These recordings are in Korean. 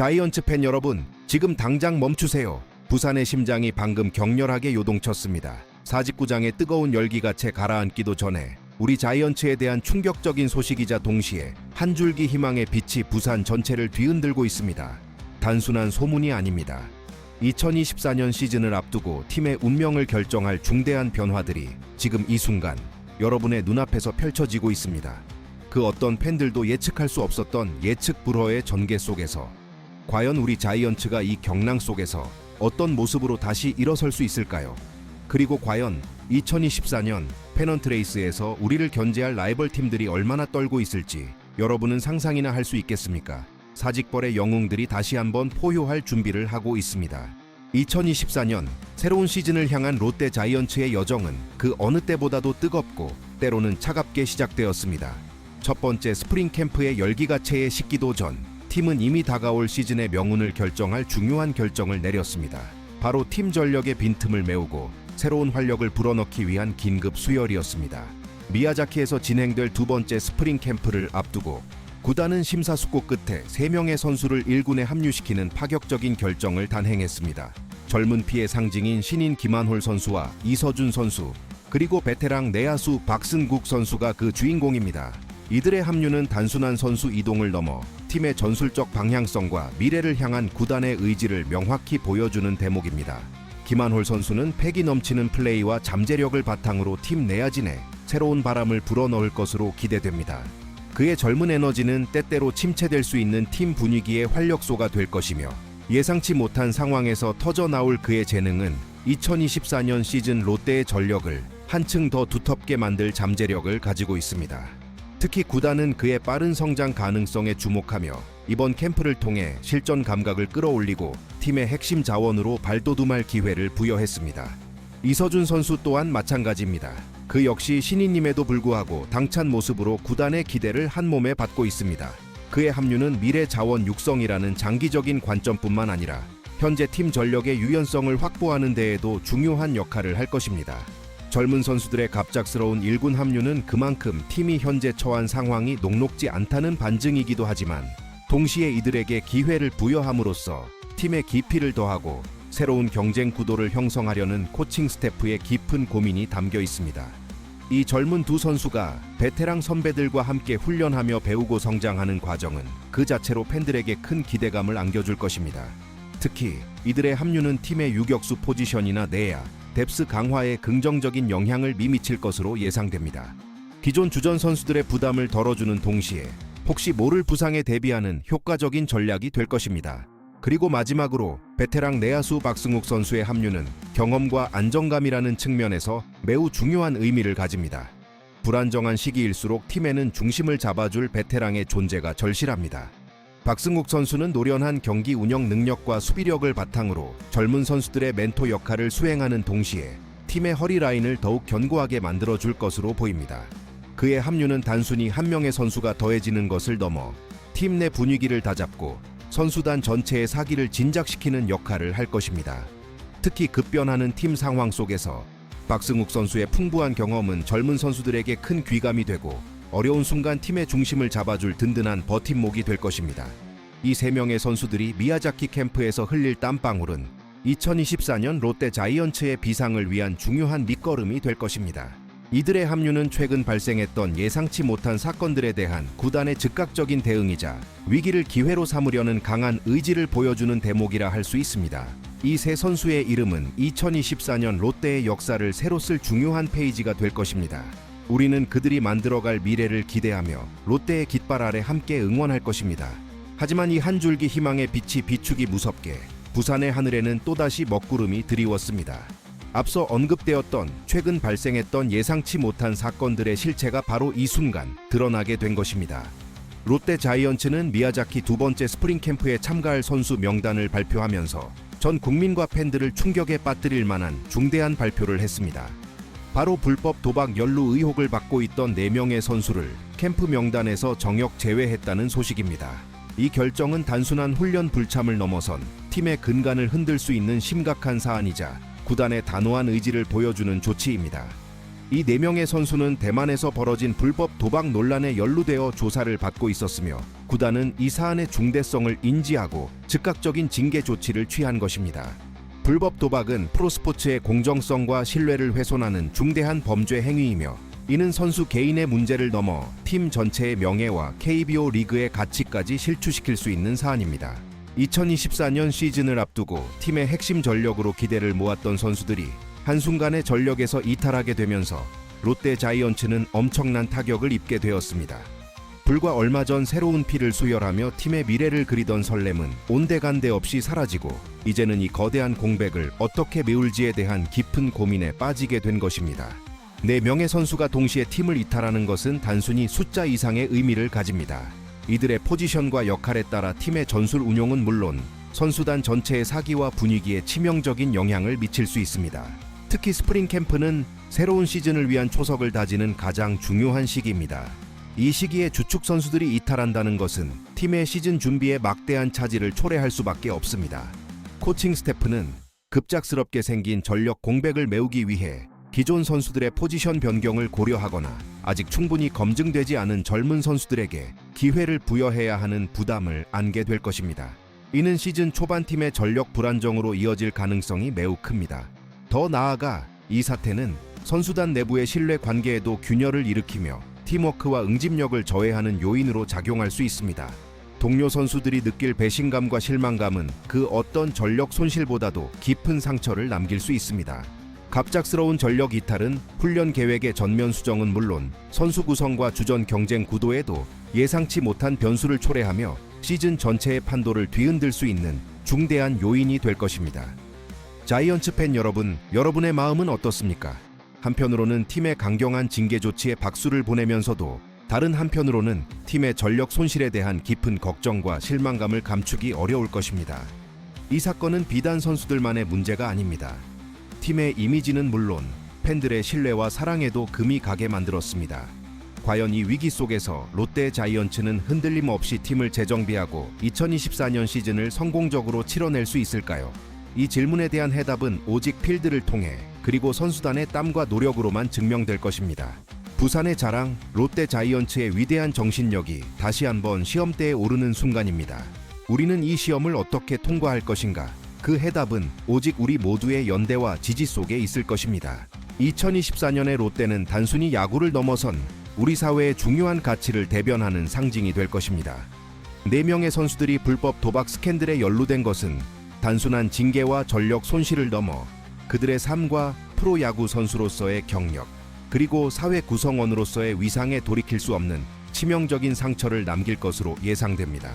자이언츠 팬 여러분, 지금 당장 멈추세요. 부산의 심장이 방금 격렬하게 요동쳤습니다. 49장의 뜨거운 열기가 채 가라앉기도 전에 우리 자이언츠에 대한 충격적인 소식이자 동시에 한 줄기 희망의 빛이 부산 전체를 뒤흔들고 있습니다. 단순한 소문이 아닙니다. 2024년 시즌을 앞두고 팀의 운명을 결정할 중대한 변화들이 지금 이 순간 여러분의 눈앞에서 펼쳐지고 있습니다. 그 어떤 팬들도 예측할 수 없었던 예측 불허의 전개 속에서 과연 우리 자이언츠가 이 경랑 속에서 어떤 모습으로 다시 일어설 수 있을까요? 그리고 과연 2024년 페넌트 레이스에서 우리를 견제할 라이벌 팀들이 얼마나 떨고 있을지 여러분은 상상이나 할 수 있겠습니까? 사직벌의 영웅들이 다시 한번 포효할 준비를 하고 있습니다. 2024년 새로운 시즌을 향한 롯데 자이언츠의 여정은 그 어느 때보다도 뜨겁고 때로는 차갑게 시작되었습니다. 첫 번째 스프링 캠프의 열기가 채에 식기도 전 팀은 이미 다가올 시즌의 명운을 결정할 중요한 결정을 내렸습니다. 바로 팀 전력의 빈틈을 메우고 새로운 활력을 불어넣기 위한 긴급 수혈이었습니다. 미야자키에서 진행될 두 번째 스프링 캠프를 앞두고 구단은 심사숙고 끝에 3명의 선수를 1군에 합류시키는 파격적인 결정을 단행했습니다. 젊은 피의 상징인 신인 김한홀 선수와 이서준 선수, 그리고 베테랑 내야수 박승국 선수가 그 주인공입니다. 이들의 합류는 단순한 선수 이동을 넘어 팀의 전술적 방향성과 미래를 향한 구단의 의지를 명확히 보여주는 대목입니다. 김한홀 선수는 패기 넘치는 플레이와 잠재력을 바탕으로 팀 내야진에 새로운 바람을 불어넣을 것으로 기대됩니다. 그의 젊은 에너지는 때때로 침체될 수 있는 팀 분위기의 활력소가 될 것이며 예상치 못한 상황에서 터져나올 그의 재능은 2024년 시즌 롯데의 전력을 한층 더 두텁게 만들 잠재력을 가지고 있습니다. 특히 구단은 그의 빠른 성장 가능성에 주목하며 이번 캠프를 통해 실전 감각을 끌어올리고 팀의 핵심 자원으로 발돋움할 기회를 부여했습니다. 이서준 선수 또한 마찬가지입니다. 그 역시 신인임에도 불구하고 당찬 모습으로 구단의 기대를 한몸에 받고 있습니다. 그의 합류는 미래 자원 육성이라는 장기적인 관점뿐만 아니라 현재 팀 전력의 유연성을 확보하는 데에도 중요한 역할을 할 것입니다. 젊은 선수들의 갑작스러운 1군 합류는 그만큼 팀이 현재 처한 상황이 녹록지 않다는 반증이기도 하지만 동시에 이들에게 기회를 부여함으로써 팀의 깊이를 더하고 새로운 경쟁 구도를 형성하려는 코칭 스태프의 깊은 고민이 담겨 있습니다. 이 젊은 두 선수가 베테랑 선배들과 함께 훈련하며 배우고 성장하는 과정은 그 자체로 팬들에게 큰 기대감을 안겨줄 것입니다. 특히 이들의 합류는 팀의 유격수 포지션이나 내야, 뎁스 강화에 긍정적인 영향을 미칠 것으로 예상됩니다. 기존 주전 선수들의 부담을 덜어주는 동시에 혹시 모를 부상에 대비하는 효과적인 전략이 될 것입니다. 그리고 마지막으로 베테랑 내야수 박승욱 선수의 합류는 경험과 안정감이라는 측면에서 매우 중요한 의미를 가집니다. 불안정한 시기일수록 팀에는 중심을 잡아줄 베테랑의 존재가 절실합니다. 박승욱 선수는 노련한 경기 운영 능력과 수비력을 바탕으로 젊은 선수들의 멘토 역할을 수행하는 동시에 팀의 허리 라인을 더욱 견고하게 만들어줄 것으로 보입니다. 그의 합류는 단순히 한 명의 선수가 더해지는 것을 넘어 팀 내 분위기를 다잡고 선수단 전체의 사기를 진작시키는 역할을 할 것입니다. 특히 급변하는 팀 상황 속에서 박승욱 선수의 풍부한 경험은 젊은 선수들에게 큰 귀감이 되고 어려운 순간 팀의 중심을 잡아줄 든든한 버팀목이 될 것입니다. 이 3명의 선수들이 미야자키 캠프에서 흘릴 땀방울은 2024년 롯데 자이언츠의 비상을 위한 중요한 밑거름이 될 것입니다. 이들의 합류는 최근 발생했던 예상치 못한 사건들에 대한 구단의 즉각적인 대응이자 위기를 기회로 삼으려는 강한 의지를 보여주는 대목이라 할 수 있습니다. 이 세 선수의 이름은 2024년 롯데의 역사를 새로 쓸 중요한 페이지가 될 것입니다. 우리는 그들이 만들어갈 미래를 기대하며 롯데의 깃발 아래 함께 응원할 것입니다. 하지만 이 한 줄기 희망의 빛이 비추기 무섭게 부산의 하늘에는 또다시 먹구름이 드리웠습니다. 앞서 언급되었던 최근 발생했던 예상치 못한 사건들의 실체가 바로 이 순간 드러나게 된 것입니다. 롯데 자이언츠는 미야자키 두 번째 스프링 캠프에 참가할 선수 명단을 발표하면서 전 국민과 팬들을 충격에 빠뜨릴 만한 중대한 발표를 했습니다. 바로 불법 도박 연루 의혹을 받고 있던 4명의 선수를 캠프 명단에서 정역 제외했다는 소식입니다. 이 결정은 단순한 훈련 불참을 넘어선 팀의 근간을 흔들 수 있는 심각한 사안이자 구단의 단호한 의지를 보여주는 조치입니다. 이 4명의 선수는 대만에서 벌어진 불법 도박 논란에 연루되어 조사를 받고 있었으며 구단은 이 사안의 중대성을 인지하고 즉각적인 징계 조치를 취한 것입니다. 불법 도박은 프로스포츠의 공정성과 신뢰를 훼손하는 중대한 범죄 행위이며 이는 선수 개인의 문제를 넘어 팀 전체의 명예와 KBO 리그의 가치까지 실추시킬 수 있는 사안입니다. 2024년 시즌을 앞두고 팀의 핵심 전력으로 기대를 모았던 선수들이 한순간에 전력에서 이탈하게 되면서 롯데 자이언츠는 엄청난 타격을 입게 되었습니다. 불과 얼마 전 새로운 피를 수혈하며 팀의 미래를 그리던 설렘은 온데간데 없이 사라지고 이제는 이 거대한 공백을 어떻게 메울지에 대한 깊은 고민에 빠지게 된 것입니다. 4명의 선수가 동시에 팀을 이탈하는 것은 단순히 숫자 이상의 의미를 가집니다. 이들의 포지션과 역할에 따라 팀의 전술 운용은 물론 선수단 전체의 사기와 분위기에 치명적인 영향을 미칠 수 있습니다. 특히 스프링 캠프는 새로운 시즌을 위한 초석을 다지는 가장 중요한 시기입니다. 이 시기에 주축 선수들이 이탈한다는 것은 팀의 시즌 준비에 막대한 차질을 초래할 수밖에 없습니다. 코칭 스태프는 급작스럽게 생긴 전력 공백을 메우기 위해 기존 선수들의 포지션 변경을 고려하거나 아직 충분히 검증되지 않은 젊은 선수들에게 기회를 부여해야 하는 부담을 안게 될 것입니다. 이는 시즌 초반 팀의 전력 불안정으로 이어질 가능성이 매우 큽니다. 더 나아가 이 사태는 선수단 내부의 신뢰 관계에도 균열을 일으키며 팀워크와 응집력을 저해하는 요인으로 작용할 수 있습니다. 동료 선수들이 느낄 배신감과 실망감은 그 어떤 전력 손실보다도 깊은 상처를 남길 수 있습니다. 갑작스러운 전력 이탈은 훈련 계획의 전면 수정은 물론 선수 구성과 주전 경쟁 구도에도 예상치 못한 변수를 초래하며 시즌 전체의 판도를 뒤흔들 수 있는 중대한 요인이 될 것입니다. 자이언츠 팬 여러분, 여러분의 마음은 어떻습니까? 한편으로는 팀의 강경한 징계 조치에 박수를 보내면서도 다른 한편으로는 팀의 전력 손실에 대한 깊은 걱정과 실망감을 감추기 어려울 것입니다. 이 사건은 비단 선수들만의 문제가 아닙니다. 팀의 이미지는 물론 팬들의 신뢰와 사랑에도 금이 가게 만들었습니다. 과연 이 위기 속에서 롯데 자이언츠는 흔들림 없이 팀을 재정비하고 2024년 시즌을 성공적으로 치러낼 수 있을까요? 이 질문에 대한 해답은 오직 필드를 통해 그리고 선수단의 땀과 노력으로만 증명될 것입니다. 부산의 자랑, 롯데 자이언츠의 위대한 정신력이 다시 한번 시험대에 오르는 순간입니다. 우리는 이 시험을 어떻게 통과할 것인가? 그 해답은 오직 우리 모두의 연대와 지지 속에 있을 것입니다. 2024년의 롯데는 단순히 야구를 넘어선 우리 사회의 중요한 가치를 대변하는 상징이 될 것입니다. 4명의 선수들이 불법 도박 스캔들에 연루된 것은 단순한 징계와 전력 손실을 넘어 그들의 삶과 프로야구 선수로서의 경력, 그리고 사회 구성원으로서의 위상에 돌이킬 수 없는 치명적인 상처를 남길 것으로 예상됩니다.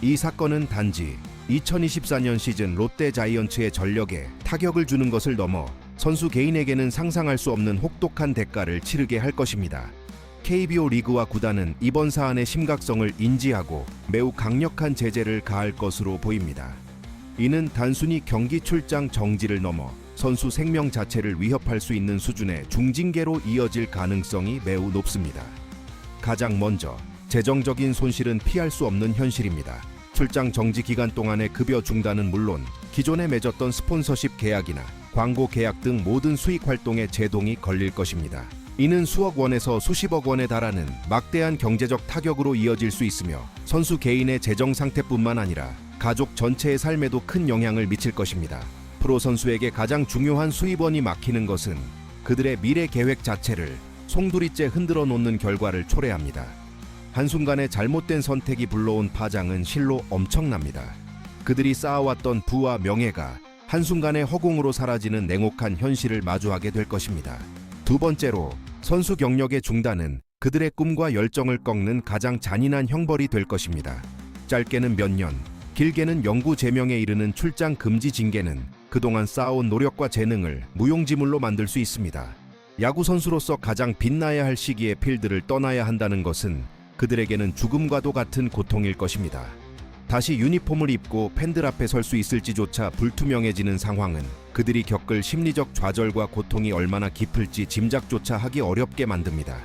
이 사건은 단지 2024년 시즌 롯데 자이언츠의 전력에 타격을 주는 것을 넘어 선수 개인에게는 상상할 수 없는 혹독한 대가를 치르게 할 것입니다. KBO 리그와 구단은 이번 사안의 심각성을 인지하고 매우 강력한 제재를 가할 것으로 보입니다. 이는 단순히 경기 출장 정지를 넘어 선수 생명 자체를 위협할 수 있는 수준의 중징계로 이어질 가능성이 매우 높습니다. 가장 먼저 재정적인 손실은 피할 수 없는 현실입니다. 출장 정지 기간 동안의 급여 중단은 물론 기존에 맺었던 스폰서십 계약이나 광고 계약 등 모든 수익 활동에 제동이 걸릴 것입니다. 이는 수억 원에서 수십억 원에 달하는 막대한 경제적 타격으로 이어질 수 있으며 선수 개인의 재정 상태뿐만 아니라 가족 전체의 삶에도 큰 영향을 미칠 것입니다. 프로 선수에게 가장 중요한 수입원이 막히는 것은 그들의 미래 계획 자체를 송두리째 흔들어 놓는 결과를 초래합니다. 한순간에 잘못된 선택이 불러온 파장은 실로 엄청납니다. 그들이 쌓아왔던 부와 명예가 한순간에 허공으로 사라지는 냉혹한 현실을 마주하게 될 것입니다. 두 번째로, 선수 경력의 중단은 그들의 꿈과 열정을 꺾는 가장 잔인한 형벌이 될 것입니다. 짧게는 몇 년, 길게는 영구 제명에 이르는 출장 금지 징계는 그동안 쌓아온 노력과 재능을 무용지물로 만들 수 있습니다. 야구 선수로서 가장 빛나야 할 시기에 필드를 떠나야 한다는 것은 그들에게는 죽음과도 같은 고통일 것입니다. 다시 유니폼을 입고 팬들 앞에 설 수 있을지조차 불투명해지는 상황은 그들이 겪을 심리적 좌절과 고통이 얼마나 깊을지 짐작조차 하기 어렵게 만듭니다.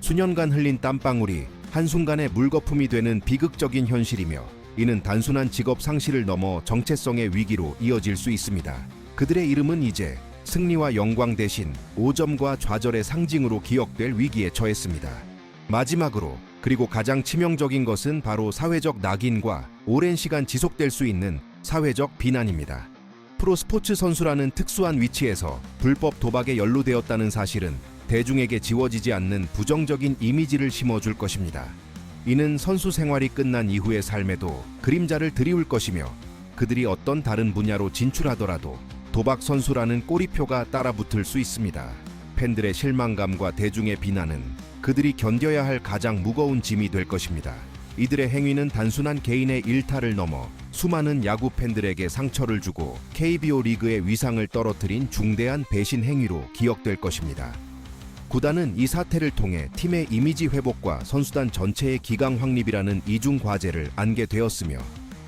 수년간 흘린 땀방울이 한순간에 물거품이 되는 비극적인 현실이며 이는 단순한 직업 상실을 넘어 정체성의 위기로 이어질 수 있습니다. 그들의 이름은 이제 승리와 영광 대신 오점과 좌절의 상징으로 기억될 위기에 처했습니다. 마지막으로 그리고 가장 치명적인 것은 바로 사회적 낙인과 오랜 시간 지속될 수 있는 사회적 비난입니다. 프로 스포츠 선수라는 특수한 위치에서 불법 도박에 연루되었다는 사실은 대중에게 지워지지 않는 부정적인 이미지를 심어줄 것입니다. 이는 선수 생활이 끝난 이후의 삶에도 그림자를 드리울 것이며 그들이 어떤 다른 분야로 진출하더라도 도박 선수라는 꼬리표가 따라붙을 수 있습니다. 팬들의 실망감과 대중의 비난은 그들이 견뎌야 할 가장 무거운 짐이 될 것입니다. 이들의 행위는 단순한 개인의 일탈을 넘어 수많은 야구 팬들에게 상처를 주고 KBO 리그의 위상을 떨어뜨린 중대한 배신 행위로 기억될 것입니다. 구단은 이 사태를 통해 팀의 이미지 회복과 선수단 전체의 기강 확립이라는 이중 과제를 안게 되었으며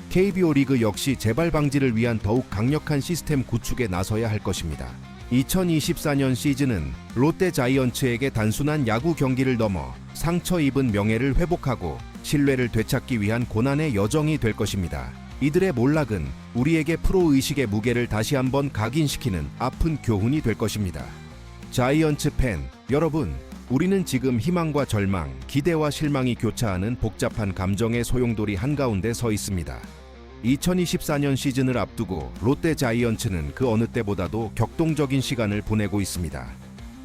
KBO 리그 역시 재발 방지를 위한 더욱 강력한 시스템 구축에 나서야 할 것입니다. 2024년 시즌은 롯데 자이언츠에게 단순한 야구 경기를 넘어 상처 입은 명예를 회복하고 신뢰를 되찾기 위한 고난의 여정이 될 것입니다. 이들의 몰락은 우리에게 프로의식의 무게를 다시 한번 각인시키는 아픈 교훈이 될 것입니다. 자이언츠 팬 여러분, 우리는 지금 희망과 절망, 기대와 실망이 교차하는 복잡한 감정의 소용돌이 한가운데 서 있습니다. 2024년 시즌을 앞두고 롯데 자이언츠는 그 어느 때보다도 격동적인 시간을 보내고 있습니다.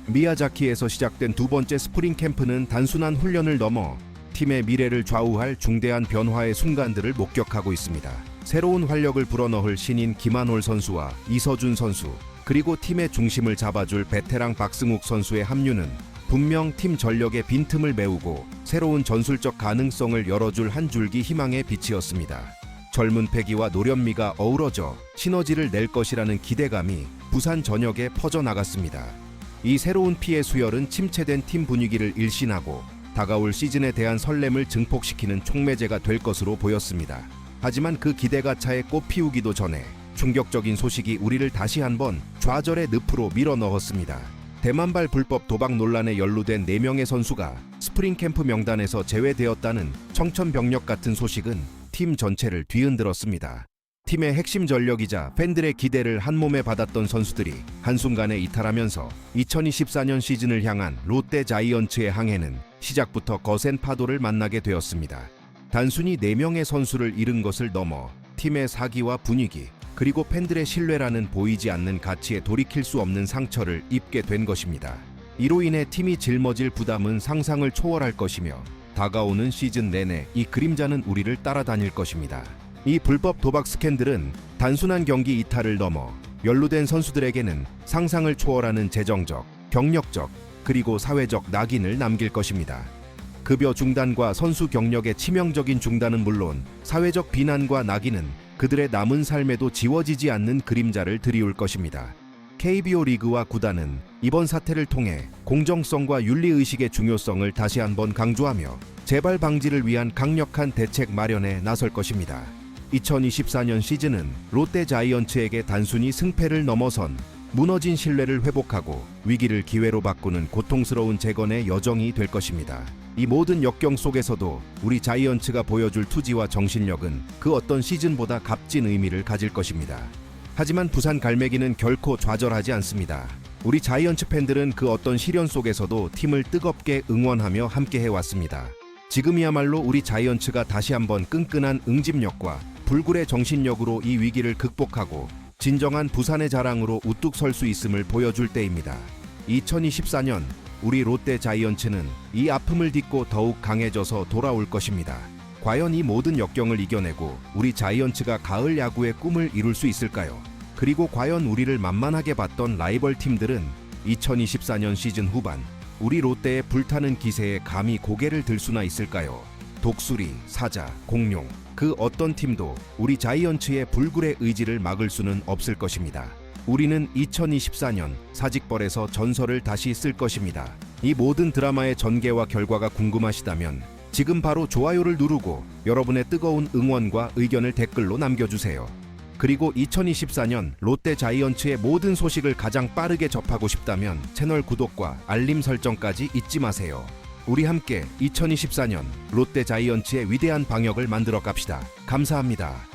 미야자키에서 시작된 두 번째 스프링 캠프는 단순한 훈련을 넘어 팀의 미래를 좌우할 중대한 변화의 순간들을 목격하고 있습니다. 새로운 활력을 불어넣을 신인 김한올 선수와 이서준 선수, 그리고 팀의 중심을 잡아줄 베테랑 박승욱 선수의 합류는 분명 팀 전력의 빈틈을 메우고 새로운 전술적 가능성을 열어줄 한 줄기 희망의 빛이었습니다. 젊은 패기와 노련미가 어우러져 시너지를 낼 것이라는 기대감이 부산 전역에 퍼져나갔습니다. 이 새로운 피의 수혈은 침체된 팀 분위기를 일신하고 다가올 시즌에 대한 설렘을 증폭시키는 촉매제가 될 것으로 보였습니다. 하지만 그 기대가 차에 꽃 피우기도 전에 충격적인 소식이 우리를 다시 한번 좌절의 늪으로 밀어넣었습니다. 대만발 불법 도박 논란에 연루된 4명의 선수가 스프링 캠프 명단에서 제외되었다는 청천벽력 같은 소식은 팀 전체를 뒤흔들었습니다. 팀의 핵심 전력이자 팬들의 기대를 한몸에 받았던 선수들이 한순간에 이탈하면서 2024년 시즌을 향한 롯데 자이언츠의 항해는 시작부터 거센 파도를 만나게 되었습니다. 단순히 4명의 선수를 잃은 것을 넘어 팀의 사기와 분위기, 그리고 팬들의 신뢰라는 보이지 않는 가치에 돌이킬 수 없는 상처를 입게 된 것입니다. 이로 인해 팀이 짊어질 부담은 상상을 초월할 것이며 다가오는 시즌 내내 이 그림자는 우리를 따라다닐 것입니다. 이 불법 도박 스캔들은 단순한 경기 이탈을 넘어 연루된 선수들에게는 상상을 초월하는 재정적, 경력적, 그리고 사회적 낙인을 남길 것입니다. 급여 중단과 선수 경력의 치명적인 중단은 물론 사회적 비난과 낙인은 그들의 남은 삶에도 지워지지 않는 그림자를 드리울 것입니다. KBO 리그와 구단은 이번 사태를 통해 공정성과 윤리의식의 중요성을 다시 한번 강조하며 재발 방지를 위한 강력한 대책 마련에 나설 것입니다. 2024년 시즌은 롯데 자이언츠에게 단순히 승패를 넘어선 무너진 신뢰를 회복하고 위기를 기회로 바꾸는 고통스러운 재건의 여정이 될 것입니다. 이 모든 역경 속에서도 우리 자이언츠가 보여줄 투지와 정신력은 그 어떤 시즌보다 값진 의미를 가질 것입니다. 하지만 부산 갈매기는 결코 좌절하지 않습니다. 우리 자이언츠 팬들은 그 어떤 시련 속에서도 팀을 뜨겁게 응원하며 함께 해왔습니다. 지금이야말로 우리 자이언츠가 다시 한번 끈끈한 응집력과 불굴의 정신력으로 이 위기를 극복하고 진정한 부산의 자랑으로 우뚝 설 수 있음을 보여줄 때입니다. 2024년 우리 롯데 자이언츠는 이 아픔을 딛고 더욱 강해져서 돌아올 것입니다. 과연 이 모든 역경을 이겨내고 우리 자이언츠가 가을 야구의 꿈을 이룰 수 있을까요? 그리고 과연 우리를 만만하게 봤던 라이벌 팀들은 2024년 시즌 후반 우리 롯데의 불타는 기세에 감히 고개를 들 수나 있을까요? 독수리, 사자, 공룡, 그 어떤 팀도 우리 자이언츠의 불굴의 의지를 막을 수는 없을 것입니다. 우리는 2024년 사직벌에서 전설을 다시 쓸 것입니다. 이 모든 드라마의 전개와 결과가 궁금하시다면 지금 바로 좋아요를 누르고 여러분의 뜨거운 응원과 의견을 댓글로 남겨주세요. 그리고 2024년 롯데 자이언츠의 모든 소식을 가장 빠르게 접하고 싶다면 채널 구독과 알림 설정까지 잊지 마세요. 우리 함께 2024년 롯데 자이언츠의 위대한 방역을 만들어 갑시다. 감사합니다.